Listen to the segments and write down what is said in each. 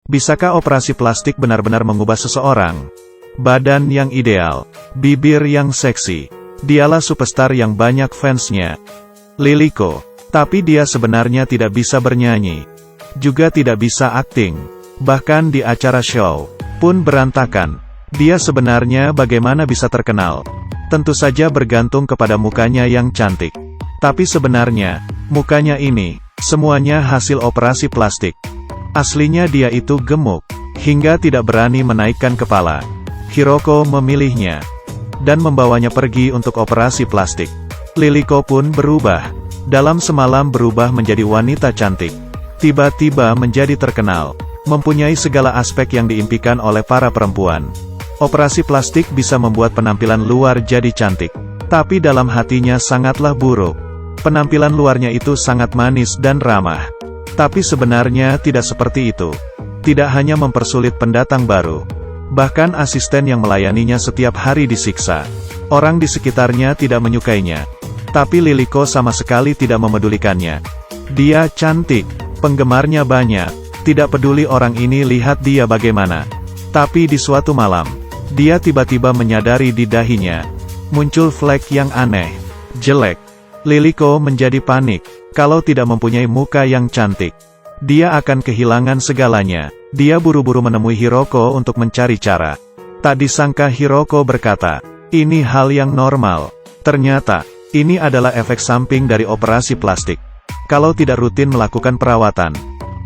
Bisakah operasi plastik benar-benar mengubah seseorang? Badan yang ideal, bibir yang seksi. Dialah superstar yang banyak fansnya. Liliko. Tapi dia sebenarnya tidak bisa bernyanyi. Juga tidak bisa akting. Bahkan di acara show pun berantakan. Dia sebenarnya bagaimana bisa terkenal? Tentu saja bergantung kepada mukanya yang cantik. Tapi sebenarnya, mukanya ini, semuanya hasil operasi plastik. Aslinya dia itu gemuk, hingga tidak berani menaikkan kepala. Hiroko memilihnya, dan membawanya pergi untuk operasi plastik. Liliko pun berubah. Dalam semalam berubah menjadi wanita cantik. Tiba-tiba menjadi terkenal. Mempunyai segala aspek yang diimpikan oleh para perempuan. Operasi plastik bisa membuat penampilan luar jadi cantik. Tapi dalam hatinya sangatlah buruk. Penampilan luarnya itu sangat manis dan ramah. Tapi sebenarnya tidak seperti itu. Tidak hanya mempersulit pendatang baru. Bahkan asisten yang melayaninya setiap hari disiksa. Orang di sekitarnya tidak menyukainya. Tapi Liliko sama sekali tidak memedulikannya. Dia cantik, penggemarnya banyak, tidak peduli orang ini lihat dia bagaimana. Tapi di suatu malam, dia tiba-tiba menyadari di dahinya muncul flek yang aneh, jelek. Liliko menjadi panik, kalau tidak mempunyai muka yang cantik. Dia akan kehilangan segalanya. Dia buru-buru menemui Hiroko untuk mencari cara. Tak disangka Hiroko berkata, ini hal yang normal. Ternyata, ini adalah efek samping dari operasi plastik. Kalau tidak rutin melakukan perawatan,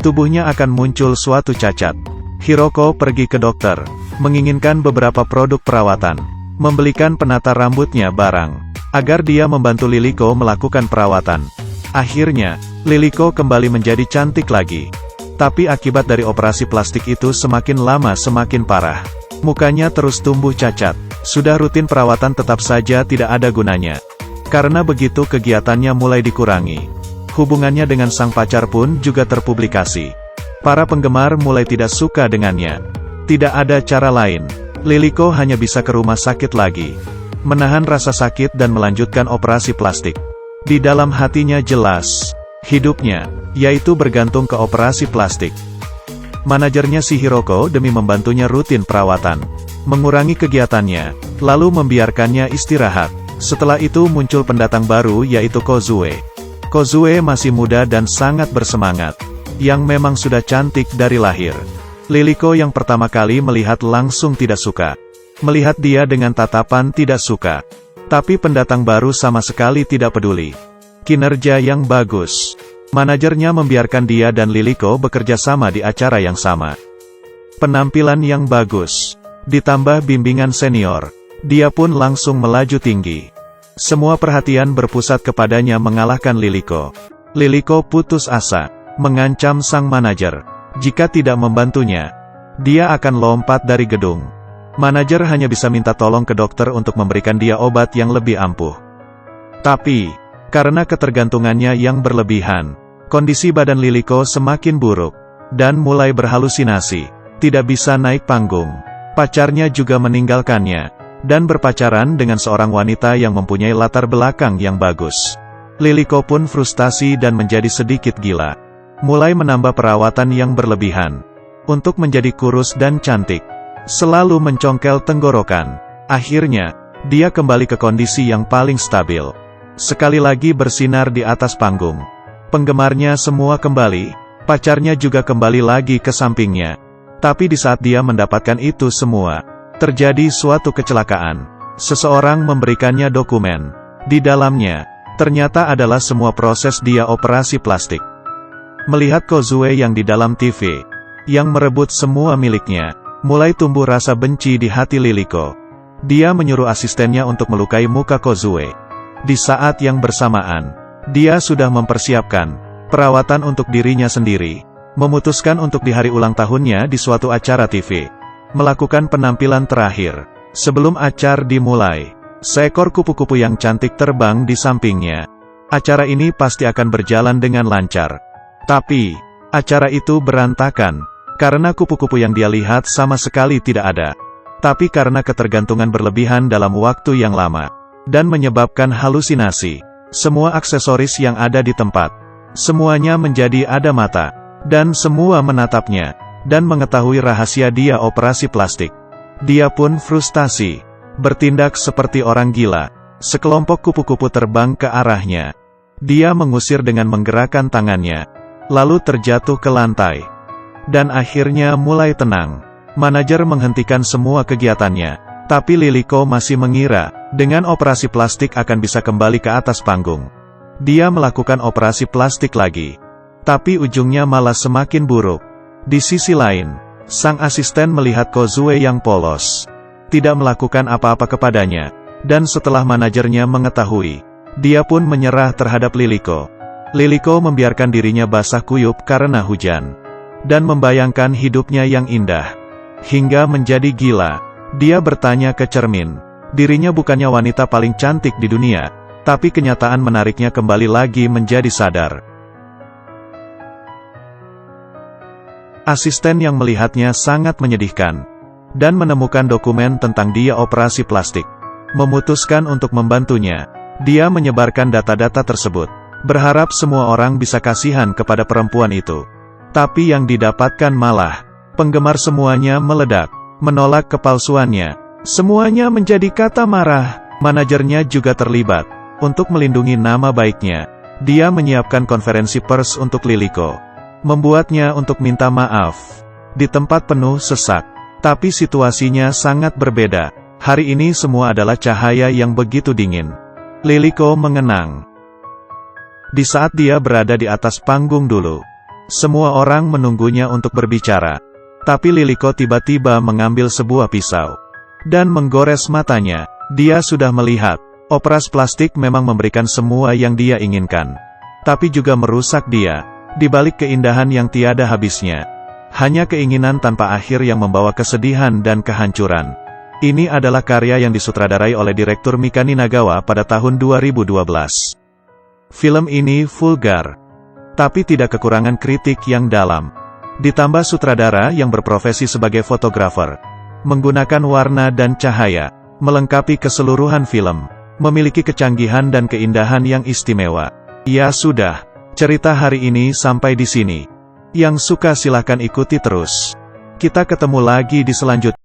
tubuhnya akan muncul suatu cacat. Hiroko pergi ke dokter, menginginkan beberapa produk perawatan, membelikan penata rambutnya barang, agar dia membantu Liliko melakukan perawatan. Akhirnya, Liliko kembali menjadi cantik lagi. Tapi akibat dari operasi plastik itu semakin lama semakin parah. Mukanya terus tumbuh cacat. Sudah rutin perawatan tetap saja tidak ada gunanya. Karena begitu kegiatannya mulai dikurangi. Hubungannya dengan sang pacar pun juga terpublikasi. Para penggemar mulai tidak suka dengannya. Tidak ada cara lain. Liliko hanya bisa ke rumah sakit lagi. Menahan rasa sakit dan melanjutkan operasi plastik. Di dalam hatinya jelas, hidupnya, yaitu bergantung ke operasi plastik. Manajernya si Hiroko demi membantunya rutin perawatan, mengurangi kegiatannya, lalu membiarkannya istirahat. Setelah itu muncul pendatang baru yaitu Kozue. Kozue masih muda dan sangat bersemangat, yang memang sudah cantik dari lahir. Liliko yang pertama kali melihat langsung tidak suka. Melihat dia dengan tatapan tidak suka. Tapi pendatang baru sama sekali tidak peduli. Kinerja yang bagus. Manajernya membiarkan dia dan Liliko bekerja sama di acara yang sama. Penampilan yang bagus. Ditambah bimbingan senior. Dia pun langsung melaju tinggi. Semua perhatian berpusat kepadanya mengalahkan Liliko. Liliko putus asa. Mengancam sang manajer. Jika tidak membantunya, dia akan lompat dari gedung. Manajer hanya bisa minta tolong ke dokter untuk memberikan dia obat yang lebih ampuh. Tapi, karena ketergantungannya yang berlebihan, kondisi badan Liliko semakin buruk, dan mulai berhalusinasi, tidak bisa naik panggung. Pacarnya juga meninggalkannya, dan berpacaran dengan seorang wanita yang mempunyai latar belakang yang bagus. Liliko pun frustasi dan menjadi sedikit gila. Mulai menambah perawatan yang berlebihan, untuk menjadi kurus dan cantik. Selalu mencongkel tenggorokan. Akhirnya, dia kembali ke kondisi yang paling stabil. Sekali lagi bersinar di atas panggung. Penggemarnya semua kembali, pacarnya juga kembali lagi ke sampingnya. Tapi di saat dia mendapatkan itu semua, terjadi suatu kecelakaan. Seseorang memberikannya dokumen. Di dalamnya, ternyata adalah semua proses dia operasi plastik. Melihat Kozue yang di dalam TV, yang merebut semua miliknya, mulai tumbuh rasa benci di hati Liliko. Dia menyuruh asistennya untuk melukai muka Kozue. Di saat yang bersamaan, dia sudah mempersiapkan perawatan untuk dirinya sendiri. Memutuskan untuk di hari ulang tahunnya di suatu acara TV, melakukan penampilan terakhir. Sebelum acara dimulai, seekor kupu-kupu yang cantik terbang di sampingnya. Acara ini pasti akan berjalan dengan lancar. Tapi, acara itu berantakan. Karena kupu-kupu yang dia lihat sama sekali tidak ada. Tapi karena ketergantungan berlebihan dalam waktu yang lama, dan menyebabkan halusinasi, semua aksesoris yang ada di tempat, semuanya menjadi ada mata, dan semua menatapnya. dan mengetahui rahasia dia operasi plastik. Dia pun frustasi, bertindak seperti orang gila. Sekelompok kupu-kupu terbang ke arahnya. Dia mengusir dengan menggerakkan tangannya, lalu terjatuh ke lantai. Dan akhirnya mulai tenang. Manajer menghentikan semua kegiatannya, tapi Liliko masih mengira, dengan operasi plastik akan bisa kembali ke atas panggung. Dia melakukan operasi plastik lagi, tapi ujungnya malah semakin buruk. Di sisi lain, sang asisten melihat Kozue yang polos, tidak melakukan apa-apa kepadanya, dan setelah manajernya mengetahui, dia pun menyerah terhadap Liliko. Liliko membiarkan dirinya basah kuyup karena hujan, dan membayangkan hidupnya yang indah. Hingga menjadi gila, dia bertanya ke cermin. Dirinya bukannya wanita paling cantik di dunia, tapi kenyataan menariknya kembali lagi menjadi sadar. Asisten yang melihatnya sangat menyedihkan, dan menemukan dokumen tentang dia operasi plastik. Memutuskan untuk membantunya. Dia menyebarkan data-data tersebut, berharap semua orang bisa kasihan kepada perempuan itu. Tapi yang didapatkan malah, penggemar semuanya meledak, menolak kepalsuannya. Semuanya menjadi kata marah. Manajernya juga terlibat. Untuk melindungi nama baiknya, dia menyiapkan konferensi pers untuk Liliko. Membuatnya untuk minta maaf. Di tempat penuh sesak. Tapi situasinya sangat berbeda. Hari ini semua adalah cahaya yang begitu dingin. Liliko mengenang. Di saat dia berada di atas panggung dulu, semua orang menunggunya untuk berbicara. Tapi Liliko tiba-tiba mengambil sebuah pisau dan menggores matanya. Dia sudah melihat, operasi plastik memang memberikan semua yang dia inginkan, tapi juga merusak dia. Di balik keindahan yang tiada habisnya, hanya keinginan tanpa akhir yang membawa kesedihan dan kehancuran. Ini adalah karya yang disutradarai oleh Direktur Mikami Nagawa pada tahun 2012. Film ini vulgar, tapi tidak kekurangan kritik yang dalam. Ditambah sutradara yang berprofesi sebagai fotografer, menggunakan warna dan cahaya, melengkapi keseluruhan film, memiliki kecanggihan dan keindahan yang istimewa. Ya sudah, cerita hari ini sampai di sini. Yang suka silahkan ikuti terus. Kita ketemu lagi di selanjutnya.